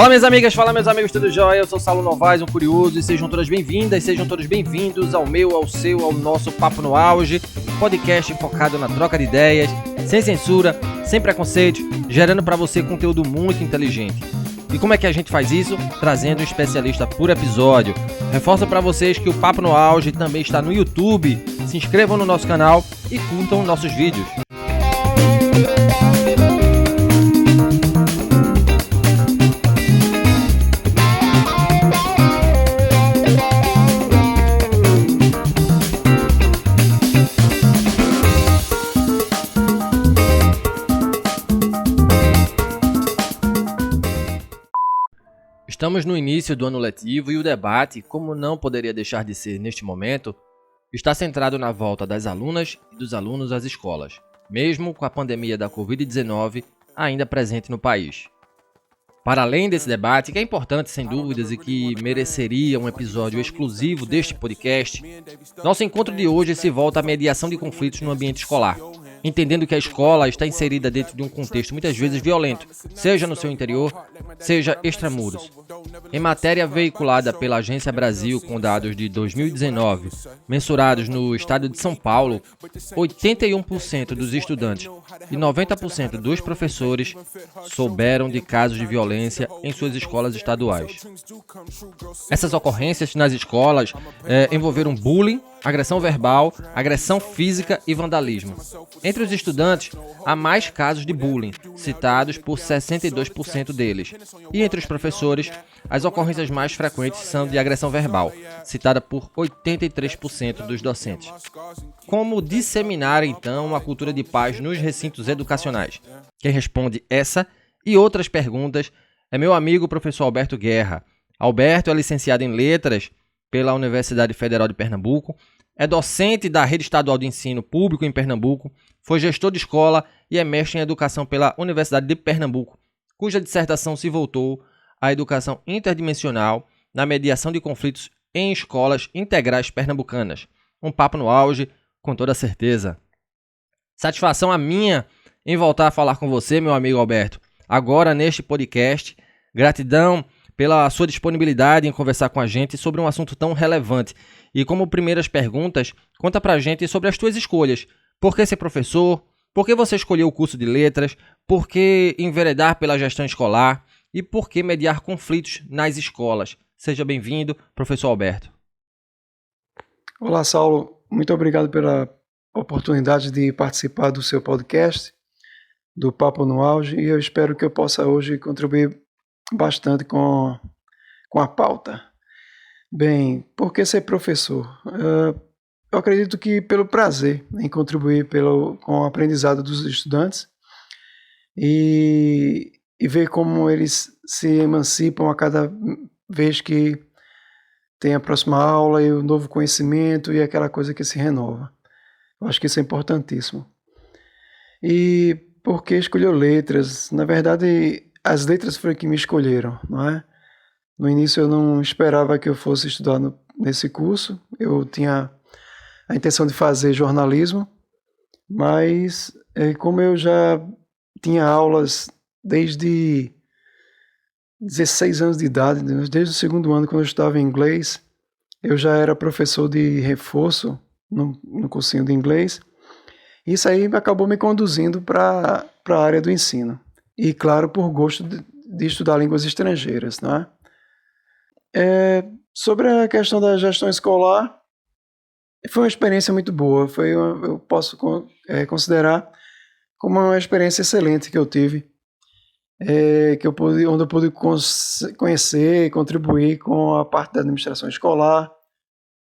Fala minhas amigas, fala meus amigos, tudo jóia? Eu sou Saulo Novaes, um curioso, e sejam todas bem-vindas, sejam todos bem-vindos ao meu, ao seu, ao nosso Papo no Auge, podcast focado na troca de ideias, sem censura, sem preconceito, gerando para você conteúdo muito inteligente. E como é que a gente faz isso? Trazendo um especialista por episódio. Reforço para vocês que o Papo no Auge também está no YouTube. Se inscrevam no nosso canal e curtam nossos vídeos. Estamos no início do ano letivo e o debate, como não poderia deixar de ser neste momento, está centrado na volta das alunas e dos alunos às escolas, mesmo com a pandemia da Covid-19 ainda presente no país. Para além desse debate, que é importante sem dúvidas e que mereceria um episódio exclusivo deste podcast, nosso encontro de hoje se volta à mediação de conflitos no ambiente escolar, entendendo que a escola está inserida dentro de um contexto muitas vezes violento, seja no seu interior, seja extramuros. Em matéria veiculada pela Agência Brasil com dados de 2019, mensurados no estado de São Paulo, 81% dos estudantes e 90% dos professores souberam de casos de violência em suas escolas estaduais. Essas ocorrências nas escolas envolveram bullying, agressão verbal, agressão física e vandalismo. Entre os estudantes, há mais casos de bullying, citados por 62% deles. E entre os professores, as ocorrências mais frequentes são de agressão verbal, citada por 83% dos docentes. Como disseminar, então, a cultura de paz nos recintos educacionais? Quem responde essa e outras perguntas é meu amigo professor Alberto Guerra. Alberto é licenciado em Letras pela Universidade Federal de Pernambuco, é docente da Rede Estadual de Ensino Público em Pernambuco, foi gestor de escola e é mestre em Educação pela Universidade de Pernambuco, cuja dissertação se voltou à educação interdimensional na mediação de conflitos em escolas integrais pernambucanas. Um papo no auge, com toda certeza. Satisfação a minha em voltar a falar com você, meu amigo Alberto, agora neste podcast. Gratidão pela sua disponibilidade em conversar com a gente sobre um assunto tão relevante. E como primeiras perguntas, conta pra gente sobre as tuas escolhas. Por que ser professor? Por que você escolheu o curso de letras? Por que enveredar pela gestão escolar? E por que mediar conflitos nas escolas? Seja bem-vindo, professor Alberto. Olá, Saulo. Muito obrigado pela oportunidade de participar do seu podcast, do Papo no Auge, e eu espero que eu possa hoje contribuir bastante com a pauta. Bem, por que ser professor? Eu acredito que pelo prazer em contribuir com o aprendizado dos estudantes e ver como eles se emancipam a cada vez que tem a próxima aula e o novo conhecimento e aquela coisa que se renova. Eu acho que isso é importantíssimo. E por que escolheu letras? Na verdade, as letras foram que me escolheram, não é? No início eu não esperava que eu fosse estudar nesse curso, eu tinha a intenção de fazer jornalismo, mas como eu já tinha aulas desde 16 anos de idade, desde o segundo ano, quando eu estudava em inglês, eu já era professor de reforço no cursinho de inglês. Isso aí acabou me conduzindo para a área do ensino. E, claro, por gosto de estudar línguas estrangeiras, não é? Sobre a questão da gestão escolar, foi uma experiência muito boa. Eu posso considerar como uma experiência excelente que eu tive, onde eu pude conhecer e contribuir com a parte da administração escolar,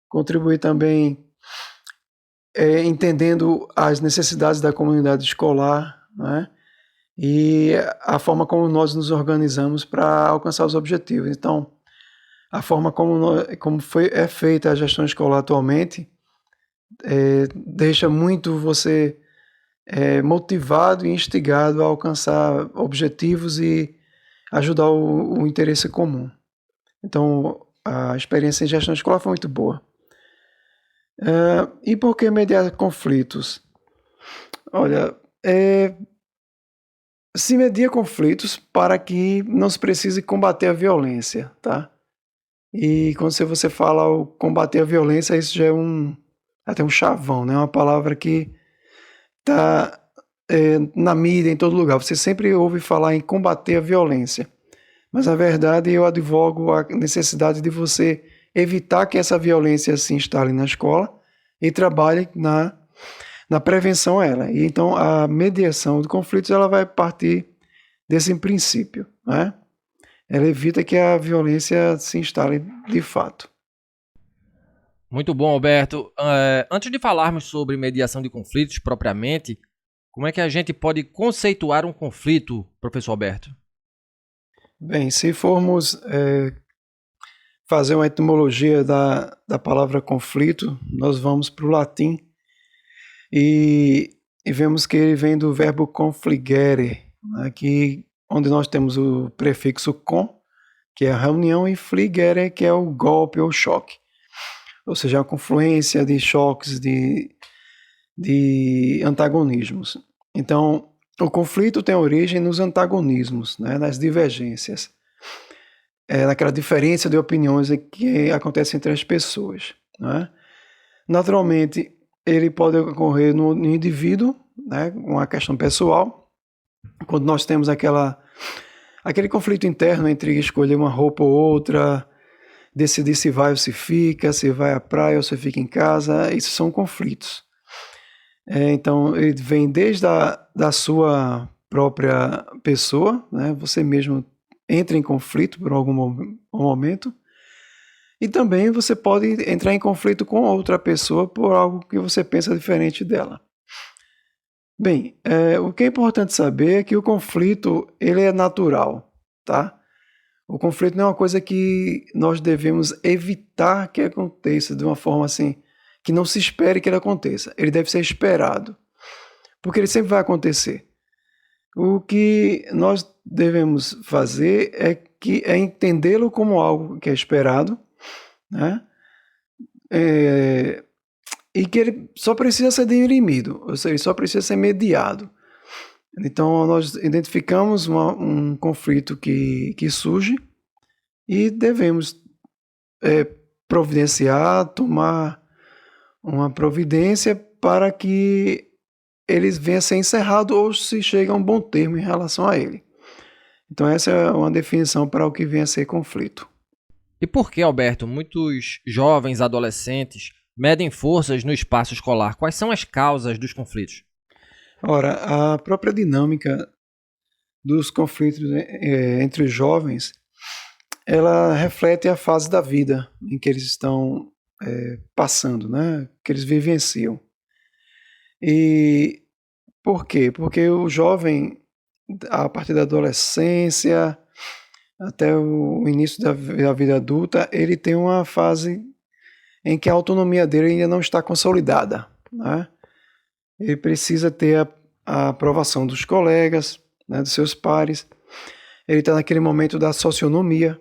contribuir também entendendo as necessidades da comunidade escolar, né? E a forma como nós nos organizamos para alcançar os objetivos. Então, a forma como é feita a gestão escolar atualmente deixa muito você motivado e instigado a alcançar objetivos e ajudar o interesse comum. Então, a experiência em gestão escolar foi muito boa. E por que mediar conflitos? Olha, Se media conflitos para que não se precise combater a violência, tá? E quando você fala o combater a violência, isso já é até um chavão, né? Uma palavra que está na mídia, em todo lugar. Você sempre ouve falar em combater a violência. Mas, na verdade, eu advogo a necessidade de você evitar que essa violência se instale na escola e trabalhe na prevenção a ela. E, então, a mediação de conflitos ela vai partir desse princípio, né? Ela evita que a violência se instale de fato. Muito bom, Alberto. Antes de falarmos sobre mediação de conflitos propriamente, como é que a gente pode conceituar um conflito, professor Alberto? Bem, se formos fazer uma etimologia da palavra conflito, nós vamos para o latim e vemos que ele vem do verbo confligere, né, onde nós temos o prefixo com, que é a reunião, e fligere, que é o golpe ou choque. Ou seja, a confluência de choques, de antagonismos. Então, o conflito tem origem nos antagonismos, né, nas divergências, naquela diferença de opiniões que acontece entre as pessoas, né? Naturalmente, ele pode ocorrer no indivíduo, né, uma questão pessoal, quando nós temos aquele conflito interno entre escolher uma roupa ou outra, decidir se vai ou se fica, se vai à praia ou se fica em casa, isso são conflitos. Então, ele vem desde da sua própria pessoa, né? Você mesmo entra em conflito por algum momento, e também você pode entrar em conflito com outra pessoa por algo que você pensa diferente dela. Bem, o que é importante saber é que o conflito ele é natural, tá? O conflito não é uma coisa que nós devemos evitar que aconteça de uma forma assim, que não se espere que ele aconteça. Ele deve ser esperado, porque ele sempre vai acontecer. O que nós devemos fazer é entendê-lo como algo que é esperado, né? E que ele só precisa ser dirimido, ou seja, ele só precisa ser mediado. Então, nós identificamos um conflito que surge e devemos providenciar, tomar uma providência para que eles venham a ser encerrado ou se chegue a um bom termo em relação a ele. Então essa é uma definição para o que vem a ser conflito. E por que, Alberto, muitos jovens adolescentes medem forças no espaço escolar? Quais são as causas dos conflitos? Ora, a própria dinâmica dos conflitos entre os jovens, ela reflete a fase da vida em que eles estão passando, né? Que eles vivenciam. E por quê? Porque o jovem, a partir da adolescência até o início da vida adulta, ele tem uma fase em que a autonomia dele ainda não está consolidada, né? Ele precisa ter a aprovação dos colegas, né, dos seus pares. Ele está naquele momento da socionomia,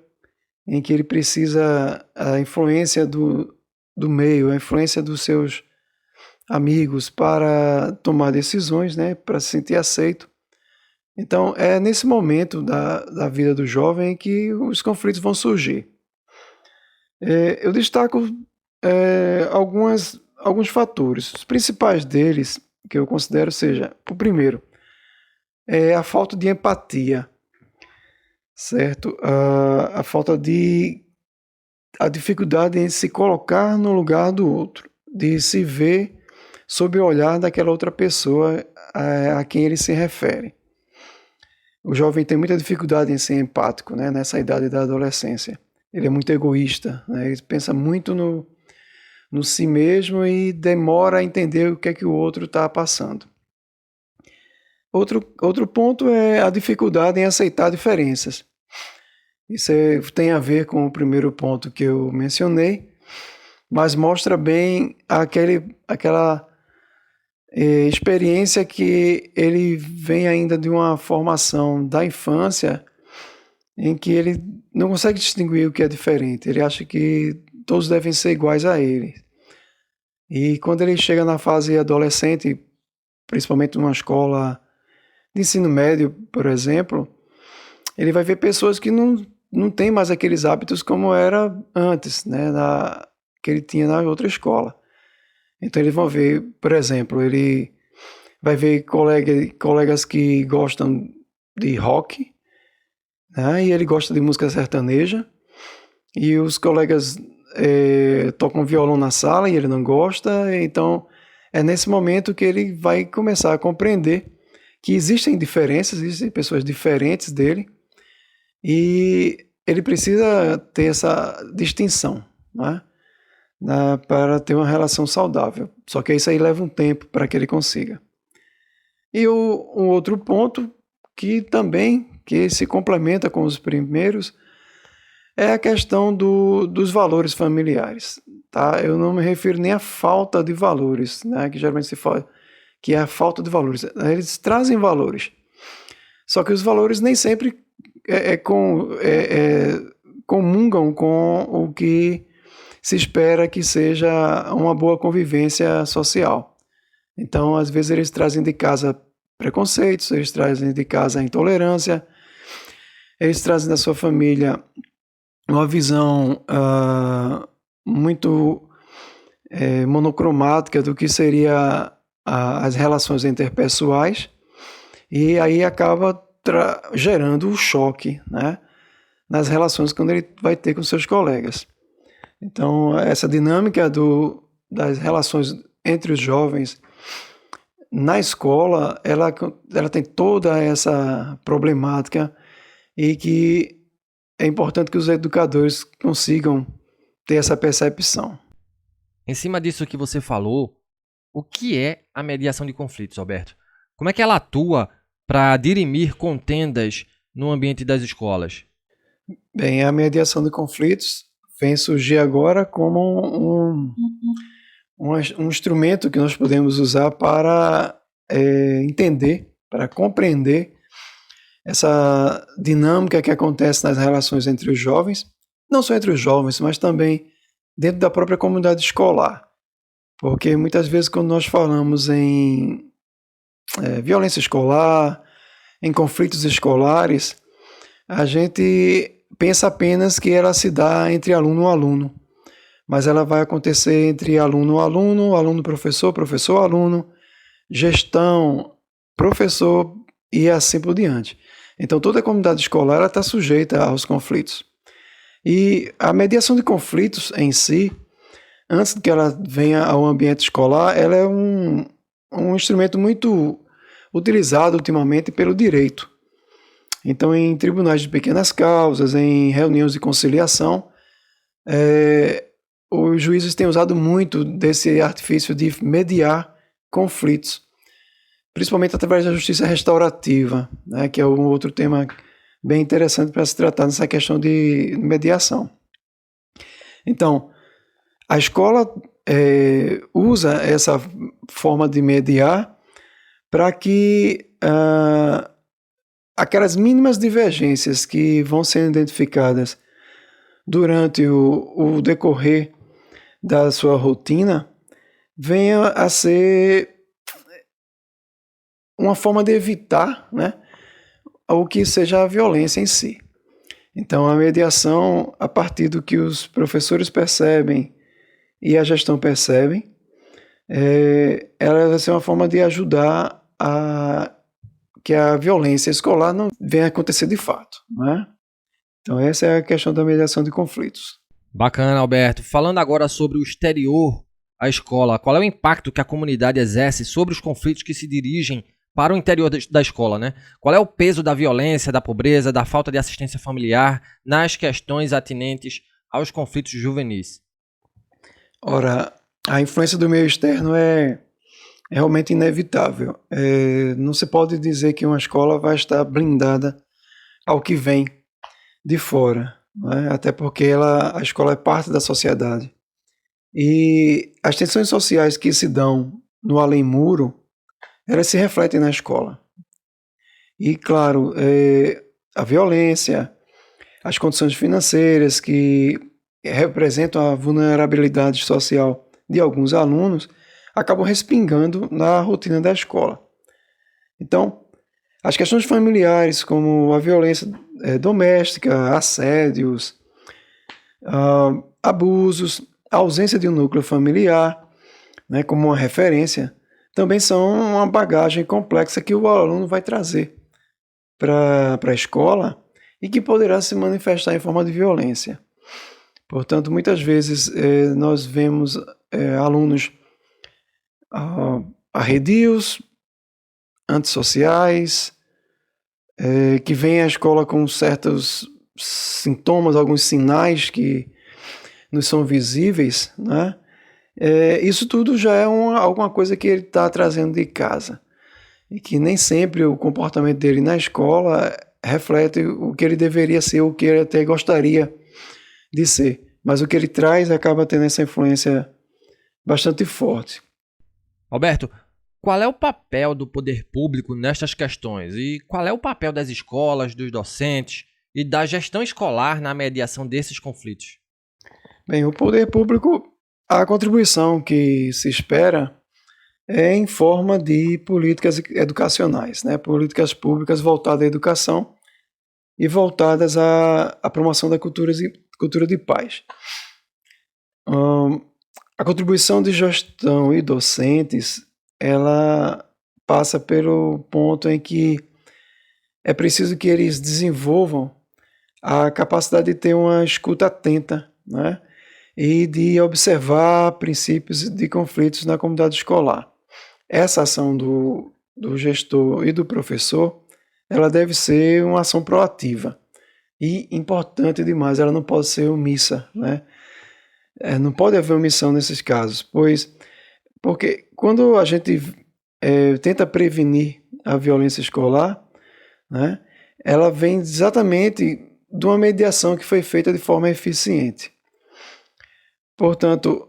em que ele precisa a influência do meio, a influência dos seus amigos para tomar decisões, né, para se sentir aceito. Então, é nesse momento da vida do jovem que os conflitos vão surgir. Eu destaco alguns fatores. Os principais deles, que eu considero, seja, o primeiro, é a falta de empatia, certo? A dificuldade em se colocar no lugar do outro, de se ver sob o olhar daquela outra pessoa a quem ele se refere. O jovem tem muita dificuldade em ser empático, né, nessa idade da adolescência. Ele é muito egoísta, né, ele pensa muito no si mesmo e demora a entender o que é que o outro está passando. Outro ponto é a dificuldade em aceitar diferenças. Isso tem a ver com o primeiro ponto que eu mencionei, mas mostra bem aquela experiência que ele vem ainda de uma formação da infância em que ele não consegue distinguir o que é diferente. Ele acha que todos devem ser iguais a ele. E quando ele chega na fase adolescente, principalmente numa escola de ensino médio, por exemplo, ele vai ver pessoas que não têm mais aqueles hábitos como era antes, né, que ele tinha na outra escola. Então eles vão ver, por exemplo, ele vai ver colegas que gostam de rock, né, e ele gosta de música sertaneja, e os colegas tocam violão na sala e ele não gosta, então é nesse momento que ele vai começar a compreender que existem diferenças, existem pessoas diferentes dele, e ele precisa ter essa distinção, né, para ter uma relação saudável. Só que isso aí leva um tempo para que ele consiga. E um outro ponto que se complementa com os primeiros é a questão dos valores familiares. Tá? Eu não me refiro nem à falta de valores, né, que geralmente se fala que é a falta de valores. Eles trazem valores, só que os valores nem sempre comungam com o que se espera que seja uma boa convivência social. Então, às vezes, eles trazem de casa preconceitos, eles trazem de casa intolerância, eles trazem da sua família uma visão muito monocromática do que seria as relações interpessoais, e aí acaba gerando um choque, né, nas relações quando ele vai ter com seus colegas. Então, essa dinâmica das relações entre os jovens na escola, ela tem toda essa problemática, e que é importante que os educadores consigam ter essa percepção. Em cima disso que você falou, o que é a mediação de conflitos, Alberto? Como é que ela atua para dirimir contendas no ambiente das escolas? Bem, a mediação de conflitos vem surgir agora como um instrumento que nós podemos usar para entender, para compreender essa dinâmica que acontece nas relações entre os jovens, não só entre os jovens, mas também dentro da própria comunidade escolar. Porque muitas vezes quando nós falamos em violência escolar, em conflitos escolares, a gente pensa apenas que ela se dá entre aluno e aluno, mas ela vai acontecer entre aluno e aluno, aluno-professor, professor-aluno, gestão, professor e assim por diante. Então toda a comunidade escolar está sujeita aos conflitos. E a mediação de conflitos em si, antes que ela venha ao ambiente escolar, ela é um instrumento muito utilizado ultimamente pelo direito. Então, em tribunais de pequenas causas, em reuniões de conciliação, os juízes têm usado muito desse artifício de mediar conflitos, principalmente através da justiça restaurativa, né, que é um outro tema bem interessante para se tratar nessa questão de mediação. Então, a escola usa essa forma de mediar para que aquelas mínimas divergências que vão sendo identificadas durante o decorrer da sua rotina venha a ser uma forma de evitar, né, o que seja a violência em si. Então, a mediação, a partir do que os professores percebem e a gestão percebem, ela vai ser uma forma de ajudar que a violência escolar não venha a acontecer de fato, né? Então, essa é a questão da mediação de conflitos. Bacana, Alberto. Falando agora sobre o exterior à escola, qual é o impacto que a comunidade exerce sobre os conflitos que se dirigem para o interior da escola, né? Qual é o peso da violência, da pobreza, da falta de assistência familiar nas questões atinentes aos conflitos juvenis? Ora, a influência do meio externo é realmente inevitável. Não se pode dizer que uma escola vai estar blindada ao que vem de fora, né? Até porque a escola é parte da sociedade. E as tensões sociais que se dão no além-muro, elas se refletem na escola. E, claro, a violência, as condições financeiras que representam a vulnerabilidade social de alguns alunos, acabam respingando na rotina da escola. Então, As questões familiares, como a violência doméstica, assédios, abusos, a ausência de um núcleo familiar, né, como uma referência, também são uma bagagem complexa que o aluno vai trazer para a escola e que poderá se manifestar em forma de violência. Portanto, muitas vezes nós vemos alunos arredios, antissociais, que vêm à escola com certos sintomas, alguns sinais que nos são visíveis, né? Isso tudo já é alguma coisa que ele está trazendo de casa e que nem sempre o comportamento dele na escola reflete o que ele deveria ser, o que ele até gostaria de ser, mas o que ele traz acaba tendo essa influência bastante forte. Alberto, qual é o papel do poder público nestas questões e qual é o papel das escolas, dos docentes e da gestão escolar na mediação desses conflitos? Bem, o poder público, a contribuição que se espera é em forma de políticas educacionais, né? Políticas públicas voltadas à educação e voltadas à promoção da cultura de paz. A contribuição de gestão e docentes, ela passa pelo ponto em que é preciso que eles desenvolvam a capacidade de ter uma escuta atenta, né? E de observar princípios de conflitos na comunidade escolar. Essa ação do gestor e do professor, ela deve ser uma ação proativa e importante demais, ela não pode ser omissa, né? Não pode haver omissão nesses casos, porque quando a gente tenta prevenir a violência escolar, né, ela vem exatamente de uma mediação que foi feita de forma eficiente. Portanto,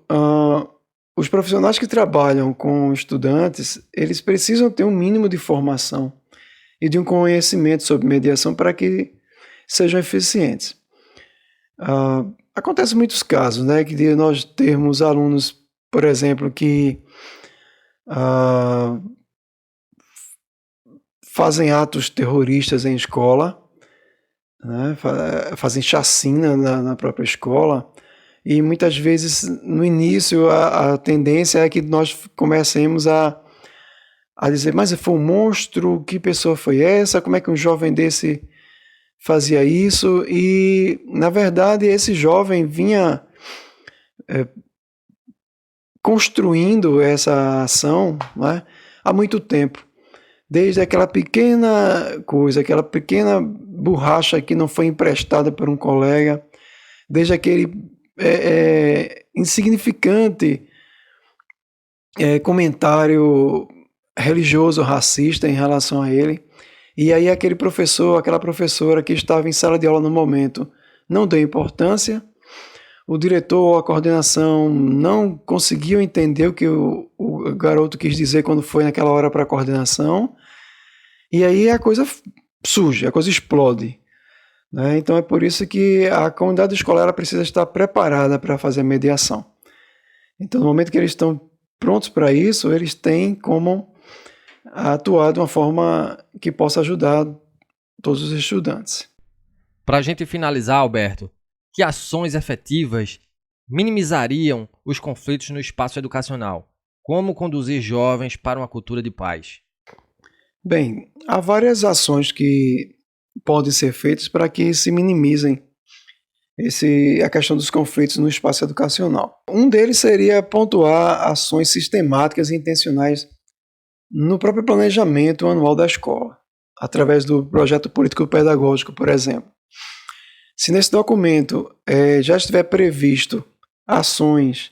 os profissionais que trabalham com estudantes, eles precisam ter um mínimo de formação e de um conhecimento sobre mediação para que sejam eficientes. Acontece muitos casos, né, que de nós termos alunos, por exemplo, que fazem atos terroristas em escola, né, fazem chacina na própria escola, e muitas vezes no início a tendência é que nós comecemos a dizer, mas foi um monstro, que pessoa foi essa, como é que um jovem desse fazia isso? E na verdade esse jovem vinha construindo essa ação, né, há muito tempo, desde aquela pequena coisa, aquela pequena borracha que não foi emprestada por um colega, desde aquele insignificante comentário religioso racista em relação a ele, e aí aquele professor, aquela professora que estava em sala de aula no momento não deu importância, o diretor ou a coordenação não conseguiu entender o que o garoto quis dizer quando foi naquela hora para a coordenação, e aí a coisa surge, a coisa explode. Né? Então é por isso que a comunidade escolar ela precisa estar preparada para fazer a mediação. Então no momento que eles estão prontos para isso, eles têm como atuar de uma forma que possa ajudar todos os estudantes. Para a gente finalizar, Alberto, que ações efetivas minimizariam os conflitos no espaço educacional? Como conduzir jovens para uma cultura de paz? Bem, há várias ações que podem ser feitas para que se minimizem a questão dos conflitos no espaço educacional. Um deles seria pontuar ações sistemáticas e intencionais no próprio planejamento anual da escola, através do projeto político-pedagógico, por exemplo. Se nesse documento já estiver previsto ações,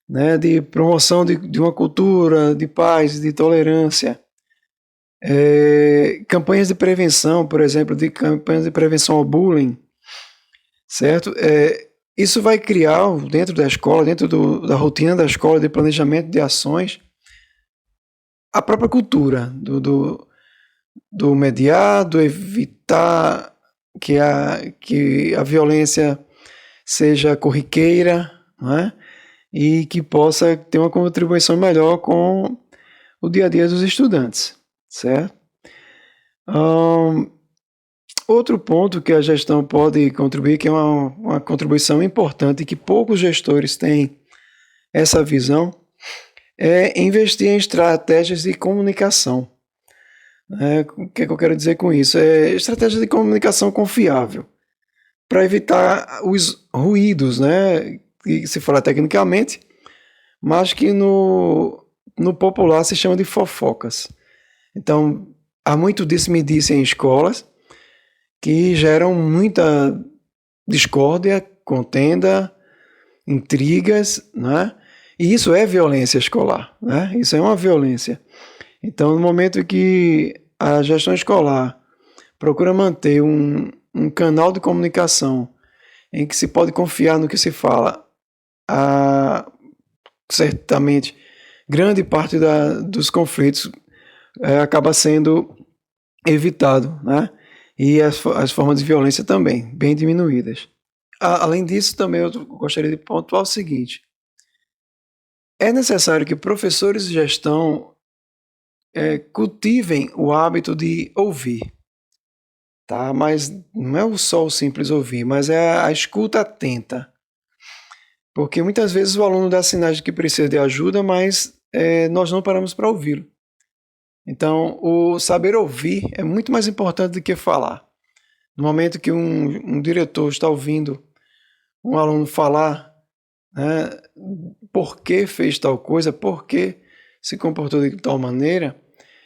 né, de promoção de uma cultura de paz, de tolerância, campanhas de prevenção, por exemplo, de campanhas de prevenção ao bullying, certo? Isso vai criar dentro da escola, dentro da rotina da escola, de planejamento de ações, a própria cultura do mediar, do evitar que a violência seja corriqueira, né? E que possa ter uma contribuição melhor com o dia a dia dos estudantes, certo? Outro ponto que a gestão pode contribuir, que é uma contribuição importante e que poucos gestores têm essa visão, é investir em estratégias de comunicação. O que é que eu quero dizer com isso? É estratégia de comunicação confiável, para evitar os ruídos, né, que se fala tecnicamente, mas que no popular se chama de fofocas. Então, há muito disse-me-disse em escolas, que geram muita discórdia, contenda, intrigas, né? E isso é violência escolar, né? Isso é uma violência. Então, no momento que a gestão escolar procura manter um canal de comunicação em que se pode confiar no que se fala, certamente, grande parte dos conflitos acaba sendo evitado, né? E as formas de violência também, bem diminuídas. Além disso, também eu gostaria de pontuar o seguinte: é necessário que professores de gestão cultivem o hábito de ouvir, tá? Mas não é só o simples ouvir, mas é a escuta atenta. Porque muitas vezes o aluno dá sinais de que precisa de ajuda, mas nós não paramos para ouvi-lo. Então, o saber ouvir é muito mais importante do que falar. No momento que um diretor está ouvindo um aluno falar, né, por que fez tal coisa, por que se comportou de tal maneira,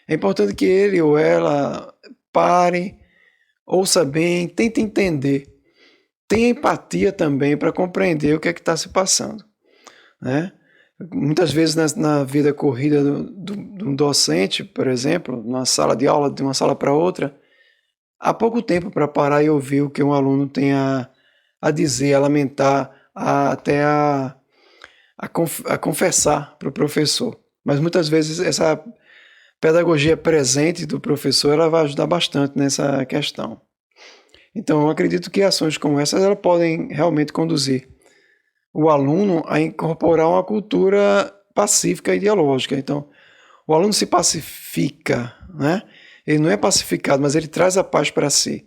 é importante que ele ou ela pare, ouça bem, tente entender. Tenha empatia também para compreender o que é que está se passando, né? Muitas vezes na vida corrida de um docente, por exemplo, na sala de aula, de uma sala para outra, há pouco tempo para parar e ouvir o que um aluno tem a dizer, a lamentar, até a confessar para o professor. Mas muitas vezes essa pedagogia presente do professor ela vai ajudar bastante nessa questão. Então, eu acredito que ações como essas elas podem realmente conduzir o aluno a incorporar uma cultura pacífica e dialógica. Então, o aluno se pacifica, né? Ele não é pacificado, mas ele traz a paz para si.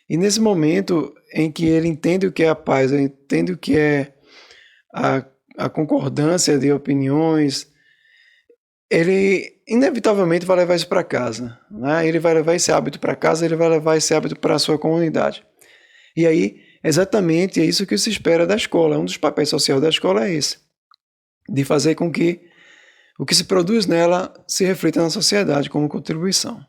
E nesse momento em que ele entende o que é a paz, ele entende o que é a concordância de opiniões, ele inevitavelmente vai levar isso para casa, né? Ele vai levar esse hábito para casa, ele vai levar esse hábito para a sua comunidade. E aí, exatamente é isso que se espera da escola. Um dos papéis sociais da escola é esse, de fazer com que o que se produz nela se reflita na sociedade como contribuição.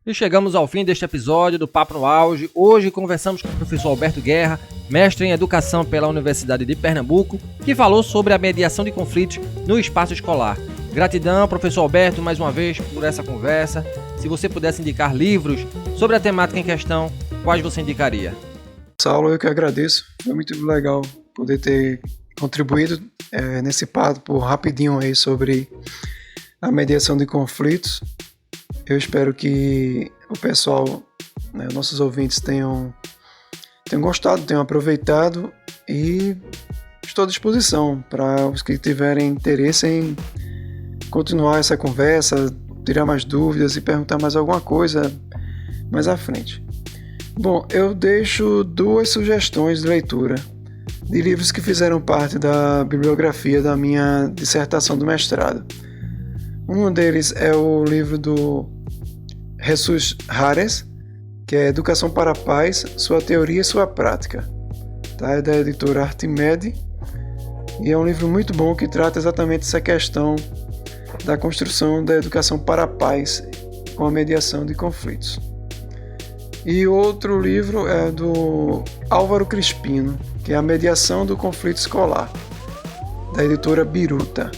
E chegamos ao fim deste episódio do Papo no Auge. Hoje conversamos com o professor Alberto Guerra, mestre em Educação pela Universidade de Pernambuco, que falou sobre a mediação de conflitos no espaço escolar. Gratidão, professor Alberto, mais uma vez por essa conversa. Se você pudesse indicar livros sobre a temática em questão, quais você indicaria? Saulo, eu que agradeço. Foi muito legal poder ter contribuído nesse papo rapidinho aí sobre a mediação de conflitos. Eu espero que o pessoal, né, nossos ouvintes tenham gostado, tenham aproveitado e estou à disposição para os que tiverem interesse em continuar essa conversa, tirar mais dúvidas e perguntar mais alguma coisa mais à frente. Bom, eu deixo 2 sugestões de leitura de livros que fizeram parte da bibliografia da minha dissertação do mestrado. Um deles é o livro do Jesus Hares, que é Educação para a Paz, Sua Teoria e Sua Prática. Tá? É da editora Artimed e é um livro muito bom que trata exatamente essa questão da construção da educação para a paz com a mediação de conflitos. E outro livro é do Álvaro Crispino, que é A Mediação do Conflito Escolar, da editora Biruta.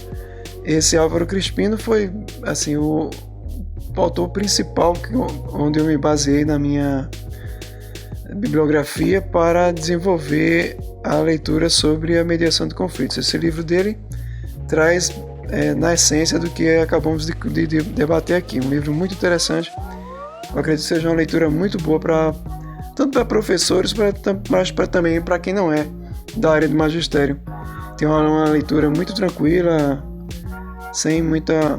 Esse Álvaro Crispino foi assim, o autor principal onde eu me baseei na minha bibliografia para desenvolver a leitura sobre a mediação de conflitos. Esse livro dele traz na essência do que acabamos de debater aqui. Um livro muito interessante. Eu acredito que seja uma leitura muito boa tanto para professores, mas também para quem não é da área do magistério. Tem uma leitura muito tranquila, sem muita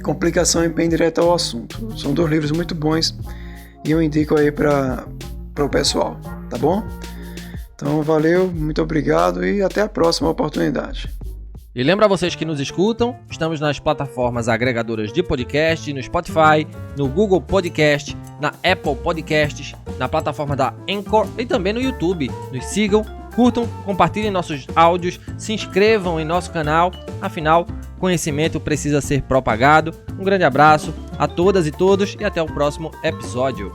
Complicação e Bem Direto ao Assunto. São 2 livros muito bons e eu indico aí para o pessoal, tá bom? Então valeu, muito obrigado e até a próxima oportunidade. E lembra vocês que nos escutam, estamos nas plataformas agregadoras de podcast, no Spotify, no Google Podcast, na Apple Podcasts, na plataforma da Anchor e também no YouTube. Nos sigam, curtam, compartilhem nossos áudios, se inscrevam em nosso canal, afinal, conhecimento precisa ser propagado. Um grande abraço a todas e todos e até o próximo episódio.